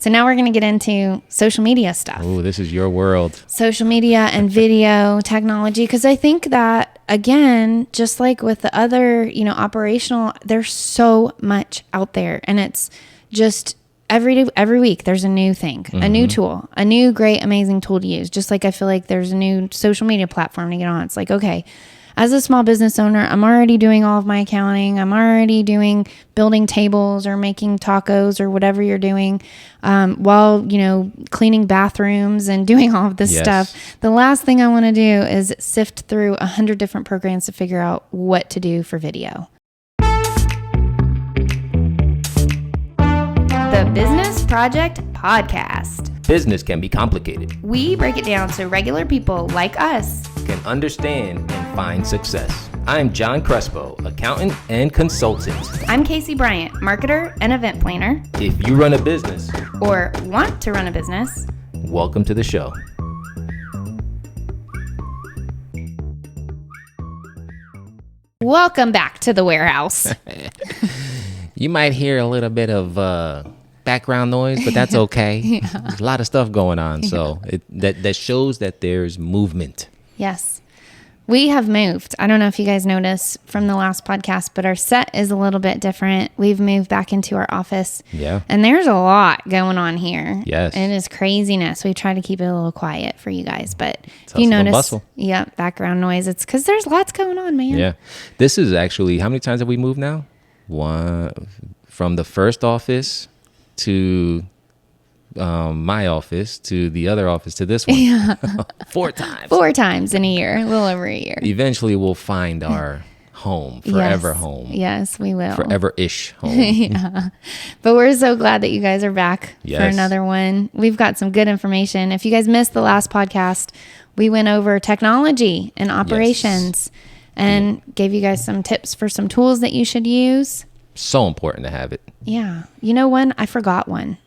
So now we're going to get into social media stuff. Oh, this is your world. Social media and video technology. Because I think that, again, just like with the other, operational, there's so much out there. And it's just every week there's a new thing, a new tool, a new great, amazing tool to use. Just like I feel like there's a new social media platform to get on. It's like, okay, as a small business owner, I'm already doing all of my accounting. I'm already building tables or making tacos or whatever you're doing while, cleaning bathrooms and doing all of this stuff. The last thing I want to do is sift through 100 different programs to figure out what to do for video. The Business Project Podcast. Business can be complicated. We break it down so regular people like us can understand and find success. I'm John Crespo, accountant and consultant. I'm Casey Bryant, marketer and event planner. If you run a business or want to run a business, welcome to the show. Welcome back to the warehouse. You might hear a little bit of background noise, but that's okay. There's a lot of stuff going on, so that shows that there's movement. Yes. We have moved. I don't know if you guys noticed from the last podcast, but our set is a little bit different. We've moved back into our office. Yeah. And there's a lot going on here. Yes. It is craziness. We try to keep it a little quiet for you guys, but if you notice, background noise, it's because there's lots going on, man. Yeah. This is actually, how many times have we moved now? One, from the first office to my office to the other office to this one. Yeah. 4 times. 4 times in a year, a little over a year. Eventually we'll find our home, forever home. Yes, we will. Forever-ish home. Yeah. But we're so glad that you guys are back for another one. We've got some good information. If you guys missed the last podcast, we went over technology and operations and gave you guys some tips for some tools that you should use. So important to have it. Yeah. You know one? I forgot one.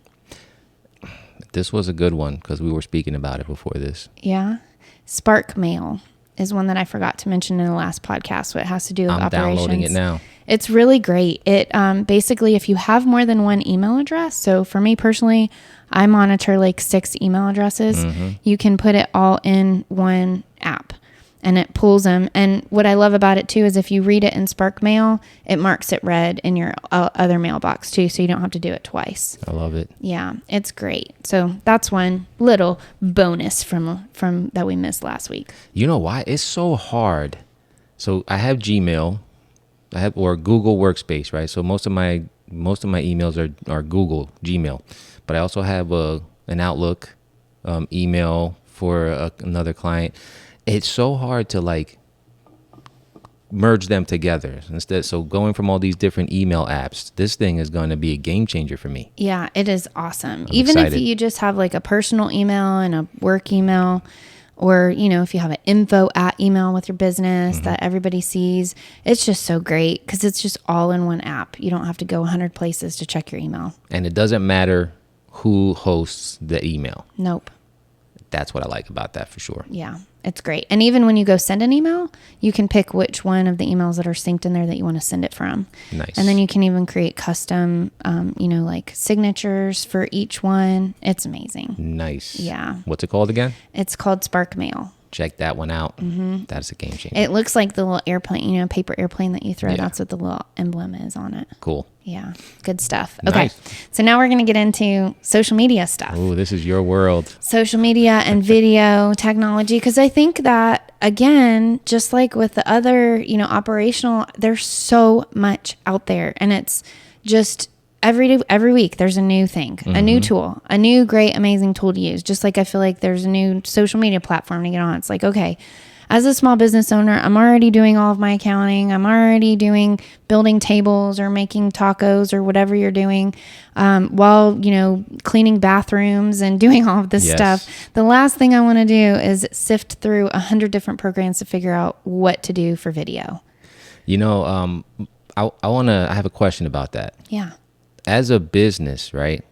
This was a good one because we were speaking about it before this. Yeah. Spark Mail is one that I forgot to mention in the last podcast. So it has to do with operations. I'm downloading it now. It's really great. It basically, if you have more than one email address, so for me personally, I monitor like 6 email addresses. You can put it all in one app. And it pulls them. And what I love about it, too, is if you read it in Spark Mail, it marks it red in your other mailbox, too, so you don't have to do it twice. I love it. Yeah, it's great. So that's one little bonus from that we missed last week. You know why? It's so hard. So I have Gmail, or Google Workspace, right? So most of my emails are Google Gmail. But I also have an Outlook email for another client. It's so hard to merge them together instead. So going from all these different email apps, this thing is going to be a game changer for me. Yeah, it is awesome. I'm Even excited. if you just have like a personal email and a work email, or, if you have an info at email with your business that everybody sees, it's just so great because it's just all in one app. You don't have to go 100 places to check your email. And it doesn't matter who hosts the email. Nope. That's what I like about that for sure. Yeah, it's great. And even when you go send an email, you can pick which one of the emails that are synced in there that you want to send it from. Nice. And then you can even create custom, like signatures for each one. It's amazing. Nice. Yeah. What's it called again? It's called Spark Mail. Check that one out. That's a game changer. It looks like the little airplane, paper airplane that you throw. Yeah. That's what the little emblem is on it. Cool. Yeah. Good stuff. Okay. Nice. So now we're going to get into social media stuff. Oh, this is your world. Social media and video technology. Because I think that, again, just like with the other, operational, there's so much out there. And it's just every week there's a new thing, a new tool, a new great, amazing tool to use. Just like I feel like there's a new social media platform to get on. It's like, okay, as a small business owner, I'm already doing all of my accounting. I'm already building tables or making tacos or whatever you're doing while, cleaning bathrooms and doing all of this stuff. The last thing I want to do is sift through 100 different programs to figure out what to do for video. I have a question about that. Yeah. As a business, right,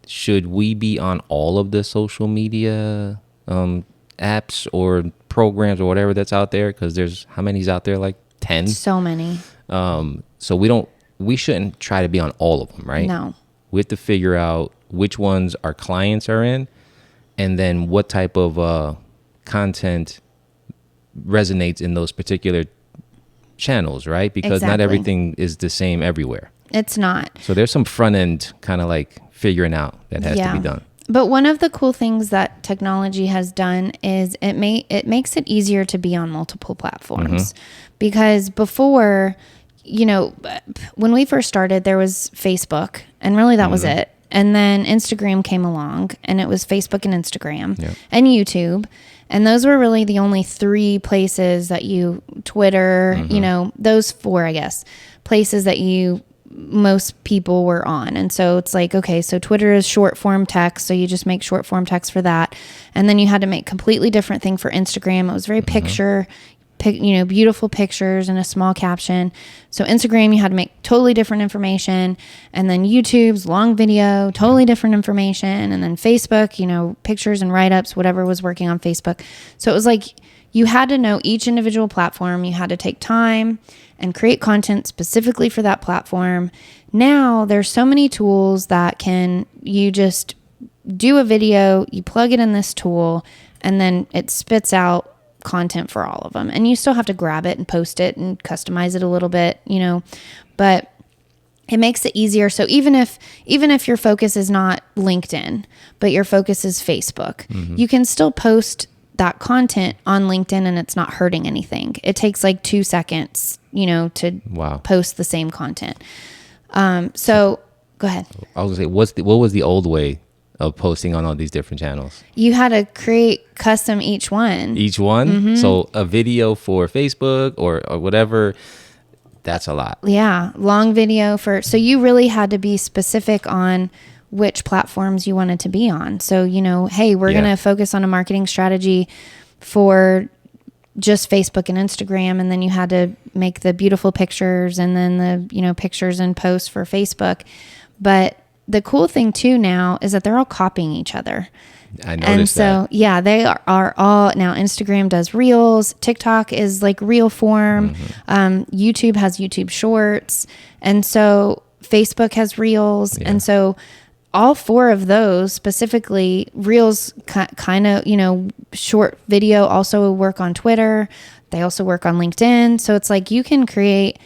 should we be on all of the social media apps or programs or whatever that's out there? Because there's, how many's out there? Like 10? So many. So we shouldn't try to be on all of them, right? No. We have to figure out which ones our clients are in, and then what type of content resonates in those particular channels, right? Because not everything is the same everywhere. It's not. So there's some front end kind of like figuring out that has to be done. But one of the cool things that technology has done is it makes it easier to be on multiple platforms. Because before, you know, when we first started, there was Facebook, and really that was it. And then Instagram came along, and it was Facebook and Instagram and YouTube. And those were really the only three places that Twitter, you know, those four, I guess, places that most people were on. And so it's like, okay, so Twitter is short form text. So you just make short form text for that. And then you had to make completely different thing for Instagram. It was very beautiful pictures and a small caption. So Instagram, you had to make totally different information. And then YouTube's long video, totally different information. And then Facebook, you know, pictures and write-ups, whatever was working on Facebook. So it was like, you had to know each individual platform. You had to take time and create content specifically for that platform. Now there's so many tools that you just do a video, you plug it in this tool, and then it spits out content for all of them. And you still have to grab it and post it and customize it a little bit, you know, but it makes it easier. So even if your focus is not LinkedIn, but your focus is Facebook, you can still post that content on LinkedIn and it's not hurting anything. It takes like 2 seconds, you know, to post the same content. So go ahead. I was gonna say, what was the old way of posting on all these different channels? You had to create custom each one. So a video for Facebook or whatever, that's a lot. Yeah. Long video so you really had to be specific on which platforms you wanted to be on. So, you know, hey, we're going to focus on a marketing strategy for just Facebook and Instagram. And then you had to make the beautiful pictures and then the, you know, pictures and posts for Facebook. But the cool thing too now is that they're all copying each other. I noticed and so, that. Yeah, they are all now. Instagram does Reels. TikTok is like reel form. YouTube has YouTube Shorts. And so Facebook has Reels. And so all four of those, specifically Reels, kind of, you know, short video also work on Twitter. They also work on LinkedIn. So it's like you can create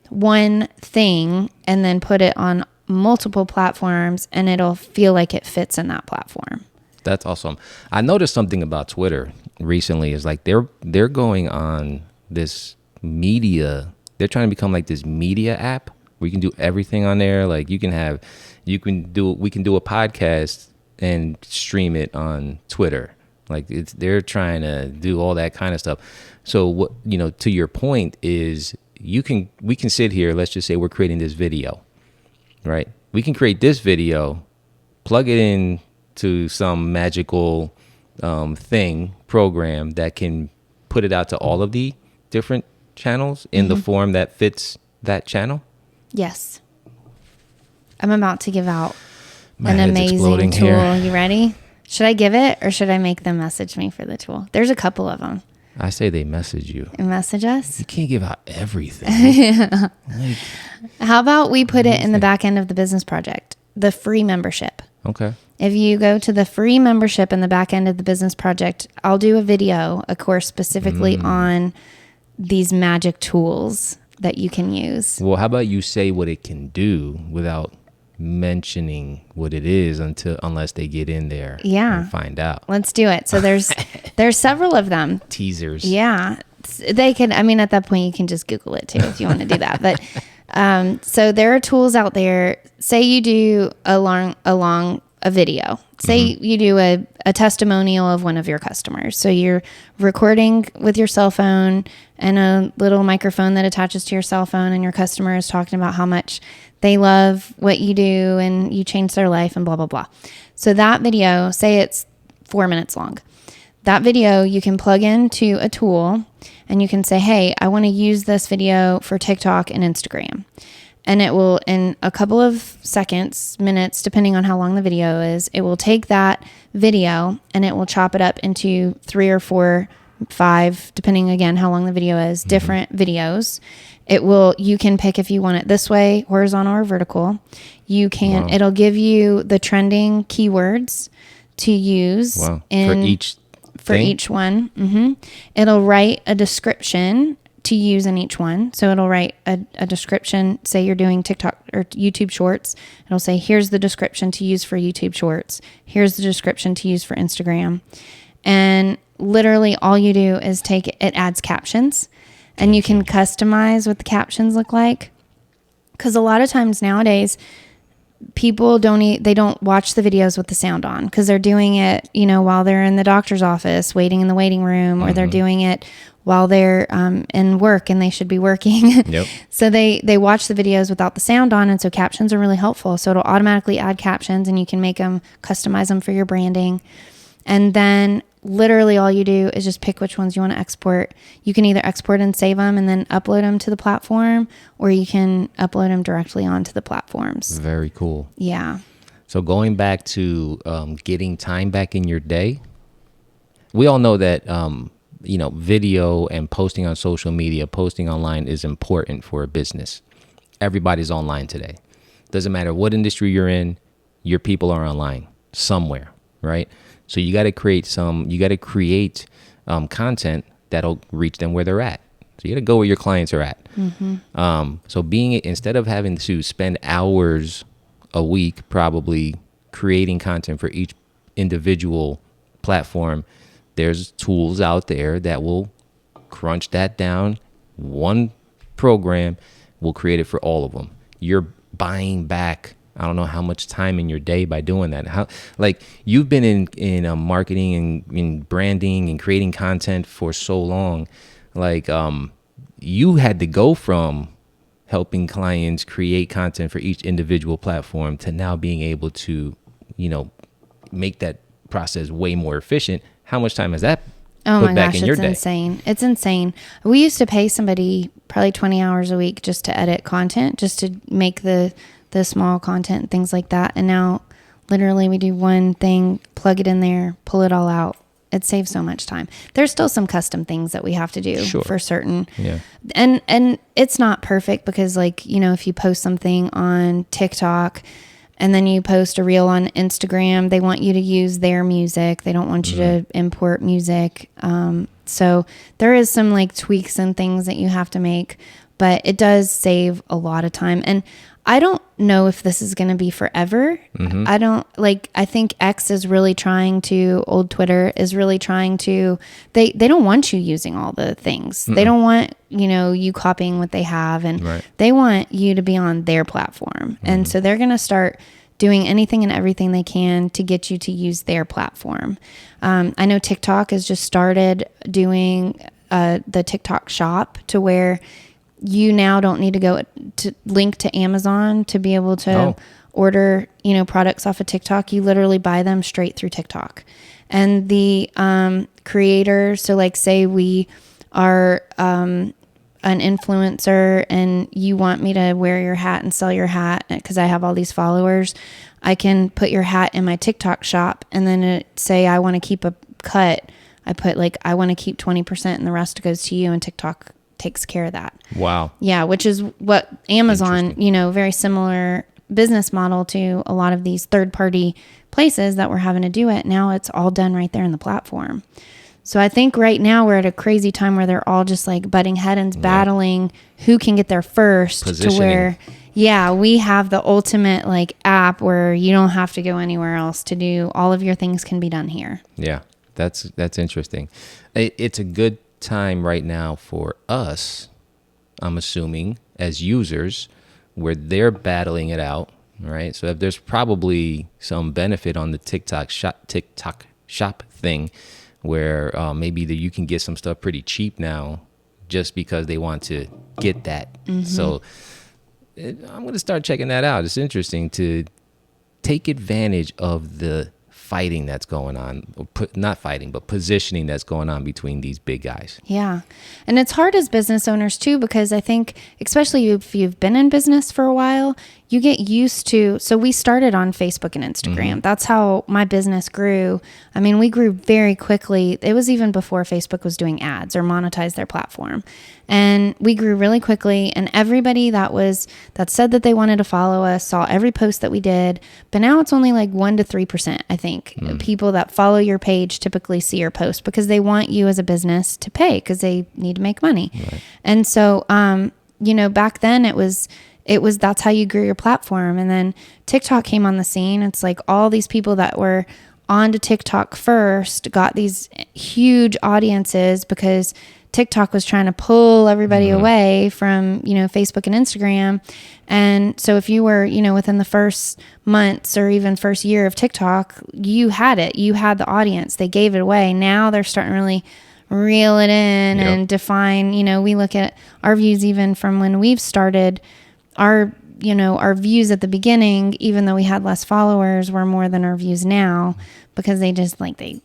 one thing and then put it on multiple platforms and it'll feel like it fits in that platform. That's awesome. I noticed something about Twitter recently is like they're going on this media. They're trying to become like this media app where you can do everything on there. Like we can do a podcast and stream it on Twitter. Like they're trying to do all that kind of stuff. So what, you know, to your point is we can sit here. Let's just say we're creating this video, right? We can create this video, plug it in to some magical program that can put it out to all of the different channels in the form that fits that channel. Yes. I'm about to give out an amazing tool. Here. You ready? Should I give it or should I make them message me for the tool? There's a couple of them. I say they message you. Message us? You can't give out everything. How about we put it in the back end of the business project, the free membership? Okay. If you go to the free membership in the back end of the business project, I'll do a course specifically on these magic tools that you can use. Well, how about you say what it can do without mentioning what it is unless they get in there and find out. Let's do it. So there's several of them. Teasers. Yeah. They can, I mean, at that point you can just Google it too if you want to do that. But so there are tools out there. Say you do along a video. Say you do a testimonial of one of your customers. So you're recording with your cell phone and a little microphone that attaches to your cell phone, and your customer is talking about how much they love what you do and you changed their life and blah, blah, blah. So that video, say it's 4 minutes long. That video you can plug into a tool and you can say, hey, I want to use this video for TikTok and Instagram. And it will, in a couple of seconds, minutes, depending on how long the video is, it will take that video and it will chop it up into 3 or 4 5, depending again how long the video is, different videos. You can pick if you want it this way, horizontal or vertical. You can, it'll give you the trending keywords to use for each one. It'll write a description to use in each one. So it'll write a description. Say you're doing TikTok or YouTube Shorts. It'll say, here's the description to use for YouTube Shorts. Here's the description to use for Instagram. And literally all you do is it adds captions, and you can customize what the captions look like. Because a lot of times nowadays, people don't watch the videos with the sound on, because they're doing it, while they're in the doctor's office, waiting in the waiting room, or they're doing it while they're in work and they should be working. Yep. So they watch the videos without the sound on, and so captions are really helpful. So it'll automatically add captions, and you can customize them for your branding. And then literally all you do is just pick which ones you want to export. You can either export and save them and then upload them to the platform, or you can upload them directly onto the platforms. Very cool. Yeah. So going back to getting time back in your day, we all know that, video and posting on social media, posting online is important for a business. Everybody's online today. Doesn't matter what industry you're in, your people are online somewhere, right? So you got to create content that'll reach them where they're at. So you got to go where your clients are at. So instead of having to spend hours a week probably creating content for each individual platform, there's tools out there that will crunch that down. One program will create it for all of them. You're buying back, I don't know how much time in your day by doing that. You've been in marketing and in branding and creating content for so long. You had to go from helping clients create content for each individual platform to now being able to, make that process way more efficient. How much time has that put back in your day? Insane. It's insane. We used to pay somebody probably 20 hours a week just to edit content, just to make the small content, things like that. And now literally we do one thing, plug it in there, pull it all out. It saves so much time. There's still some custom things that we have to do for certain. Yeah. And it's not perfect, because if you post something on TikTok and then you post a reel on Instagram, they want you to use their music. They don't want you to import music. So there is some tweaks and things that you have to make, but it does save a lot of time. And I don't know if this is going to be forever. I think X is really old Twitter is really trying to, they don't want you using all the things. They don't want, you copying what they have, and they want you to be on their platform. And so they're going to start doing anything and everything they can to get you to use their platform. I know TikTok has just started doing the TikTok shop, to where you now don't need to go to link to Amazon to be able to order, products off of TikTok. You literally buy them straight through TikTok. And the creators, so say we are an influencer and you want me to wear your hat and sell your hat because I have all these followers, I can put your hat in my TikTok shop, and then say I want to keep a cut. I put I want to keep 20% and the rest goes to you, and TikTok takes care of that. Wow. Yeah, which is what Amazon, very similar business model to a lot of these third-party places that we're having to do it. Now it's all done right there in the platform. So I think right now we're at a crazy time where they're all just butting heads, battling who can get there first. To where, we have the ultimate app where you don't have to go anywhere else to do all of your things, can be done here. Yeah, that's interesting. It's a good time right now for us, I'm assuming, as users, where they're battling it out, right? So if there's probably some benefit on the TikTok shop thing, where maybe you can get some stuff pretty cheap now just because they want to get that. So I'm going to start checking that out. It's interesting to take advantage of the fighting that's going on, not fighting, but positioning that's going on between these big guys. Yeah. And it's hard as business owners too, because I think, especially if you've been in business for a while, you get used to, so we started on Facebook and Instagram. That's how my business grew. I mean, we grew very quickly. It was even before Facebook was doing ads or monetized their platform. And we grew really quickly, and everybody that said that they wanted to follow us saw every post that we did. But now it's only like 1% to 3%, I think. People that follow your page typically see your post because they want you as a business to pay because they need to make money. Right. And so, back then it was that's how you grew your platform. And then TikTok came on the scene. It's like all these people that were onto TikTok first got these huge audiences because TikTok was trying to pull everybody away from, Facebook and Instagram. And so if you were, within the first months or even first year of TikTok, you had it. You had the audience. They gave it away. Now they're starting to really reel it in and define, we look at our views even from when we've started. Our views at the beginning, even though we had less followers, were more than our views now because they just they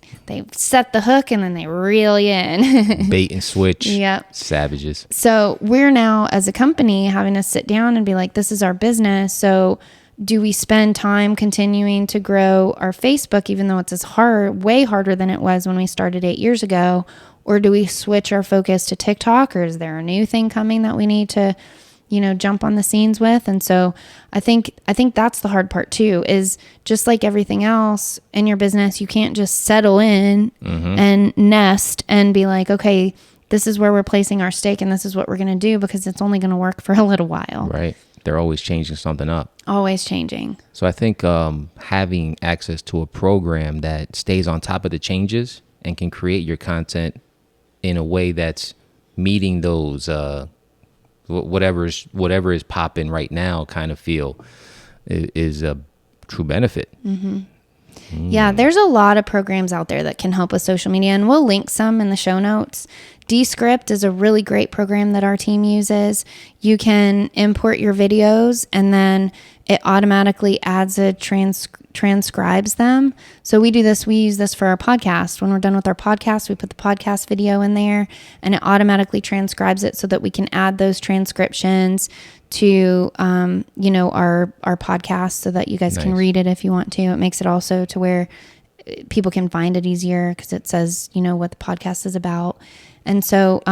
set the hook and then they reel you in. Bait and switch. Yep. Savages. So we're now as a company having to sit down and be like, this is our business. So do we spend time continuing to grow our Facebook, even though it's way harder than it was when we started 8 years ago? Or do we switch our focus to TikTok? Or is there a new thing coming that we need to jump on the scenes with? And so I think that's the hard part too, is just like everything else in your business, you can't just settle in and nest and be like, okay, this is where we're placing our stake and this is what we're going to do, because it's only going to work for a little while. Right. They're always changing something up. Always changing. So I think having access to a program that stays on top of the changes and can create your content in a way that's meeting those whatever is popping right now kind of feel is a true benefit. Yeah, there's a lot of programs out there that can help with social media, and we'll link some in the show notes. Descript is a really great program that our team uses. You can import your videos and then it automatically adds transcribes them. So we use this for our podcast. When we're done with our podcast, we put the podcast video in there and it automatically transcribes it so that we can add those transcriptions to, our podcast so that you guys can read it if you want to. It makes it also to where people can find it easier because it says, what the podcast is about. And so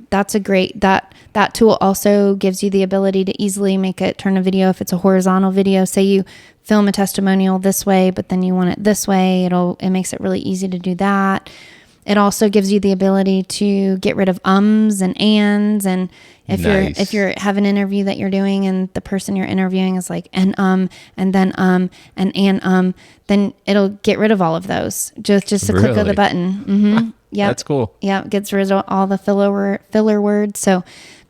that's a great, that tool also gives you the ability to easily turn a video. If it's a horizontal video, say you film a testimonial this way, but then you want it this way, it makes it really easy to do that. It also gives you the ability to get rid of ums and ands. And if you're have an interview that you're doing and the person you're interviewing is like and then and then it'll get rid of all of those. Just a click of the button. Yeah, that's cool. Yeah, gets rid of all the filler words. So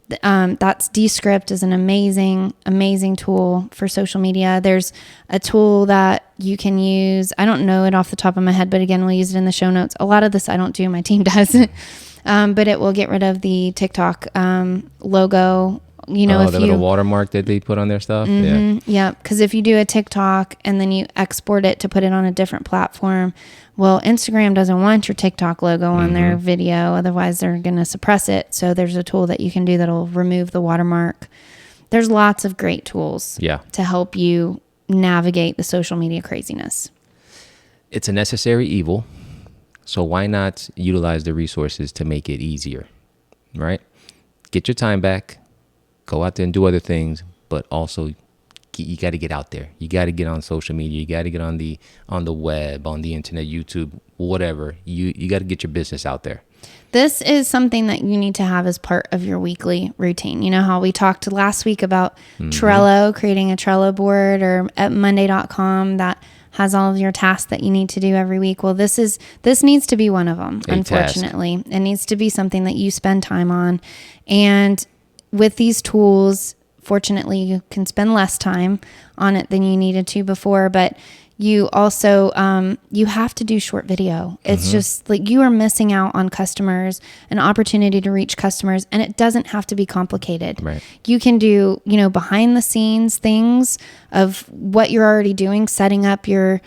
that's Descript is an amazing tool for social media. There's a tool that you can use. I don't know it off the top of my head, but again, we'll use it in the show notes. A lot of this I don't do, my team does. But it will get rid of the TikTok logo. The little watermark that they put on their stuff. Yeah. Because if you do a TikTok and then you export it to put it on a different platform, well, Instagram doesn't want your TikTok logo on their video. Otherwise, they're going to suppress it. So there's a tool that you can do that'll remove the watermark. There's lots of great tools to help you navigate the social media craziness. It's a necessary evil. So why not utilize the resources to make it easier, right? Get your time back. Go out there and do other things, but also you got to get out there. You got to get on social media. You got to get on the web, on the internet, YouTube, whatever. You got to get your business out there. This is something that you need to have as part of your weekly routine. You know how we talked last week about Trello, creating a Trello board, or at monday.com that has all of your tasks that you need to do every week. Well, this needs to be one of them, unfortunately. It needs to be something that you spend time on. And with these tools, fortunately, you can spend less time on it than you needed to before, but you also, you have to do short video. It's just like you are missing out on customers, an opportunity to reach customers, and it doesn't have to be complicated. Right. You can do, behind the scenes things of what you're already doing, setting up your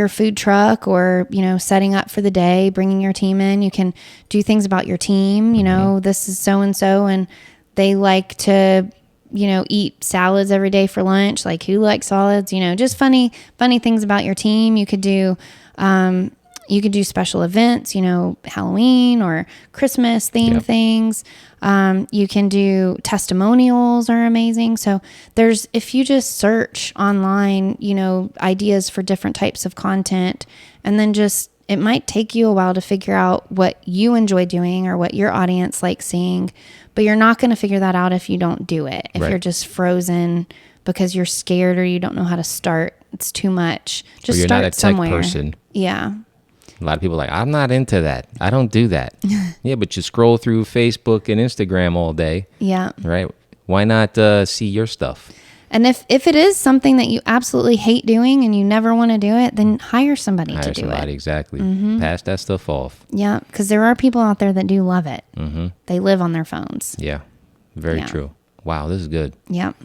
food truck or, setting up for the day, bringing your team in. You can do things about your team. This is so-and-so, and they like to eat salads every day for lunch. Like, who likes salads? Just funny things about your team. You could do special events, Halloween or Christmas theme things. You can do testimonials are amazing. So if you just search online, ideas for different types of content, and then it might take you a while to figure out what you enjoy doing or what your audience likes seeing, but you're not going to figure that out if you don't do it. If you're just frozen because you're scared or you don't know how to start, it's too much. Just you're start not a tech somewhere. person. Yeah. A lot of people are like, I'm not into that. I don't do that. Yeah, but you scroll through Facebook and Instagram all day. Yeah. Right? Why not see your stuff? And if it is something that you absolutely hate doing and you never want to do it, then hire somebody to do it. Exactly. Pass that stuff off. Yeah, because there are people out there that do love it. They live on their phones. Yeah, very true. Wow, this is good. Yep.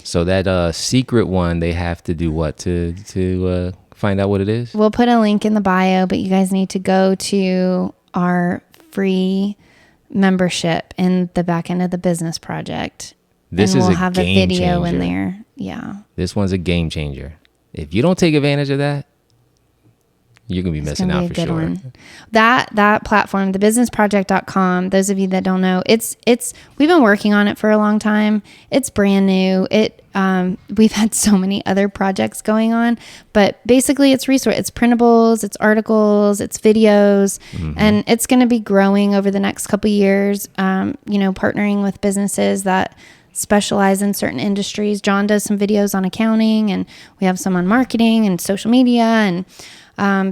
So that secret one, they have to do what to find out what it is? We'll put a link in the bio, but you guys need to go to our free membership in the back end of the business project. We'll have a video in there. Yeah. This one's a game changer. If you don't take advantage of that, you're going to be missing out for sure. One. That platform, thebusinessproject.com, those of you that don't know, we've been working on it for a long time. It's brand new. We've had so many other projects going on, but basically it's printables, it's articles, it's videos, and it's going to be growing over the next couple of years, partnering with businesses that specialize in certain industries. John does some videos on accounting, and we have some on marketing and social media and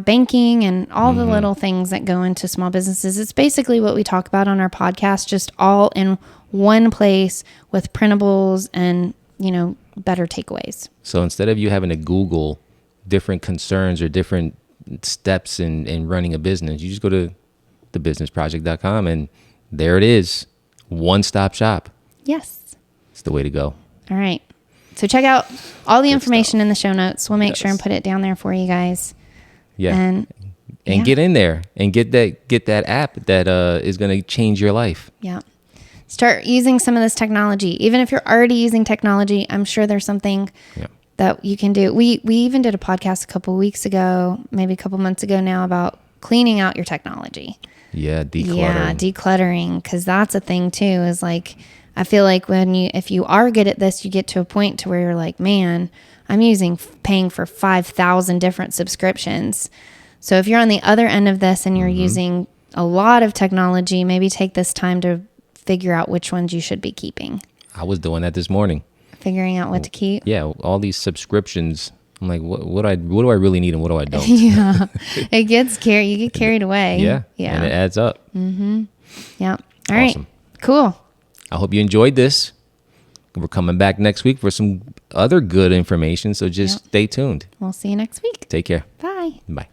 banking and all the little things that go into small businesses. It's basically what we talk about on our podcast, just all in one place with printables and, better takeaways. So instead of you having to Google different concerns or different steps in running a business, you just go to thebusinessproject.com and there it is. One-stop shop. Yes. It's the way to go. All right. So check out all the information in the show notes. We'll make sure and put it down there for you guys. Yeah. And get in there and get that app that is going to change your life. Yeah. Start using some of this technology. Even if you're already using technology, I'm sure there's something that you can do. We even did a podcast a couple weeks ago, maybe a couple months ago now, about cleaning out your technology. Yeah, decluttering. Yeah, decluttering, because that's a thing too. Is like, I feel like if you are good at this, you get to a point to where you're like, man, I'm paying for 5,000 different subscriptions. So if you're on the other end of this and you're using a lot of technology, maybe take this time to figure out which ones you should be keeping. I was doing that this morning. Figuring out what to keep. Yeah, all these subscriptions. I'm like, what do I really need and what do I don't? Yeah, you get carried away. Yeah, and it adds up. Yeah. All right. Cool. I hope you enjoyed this. We're coming back next week for some other good information, so just stay tuned. We'll see you next week. Take care. Bye. Bye.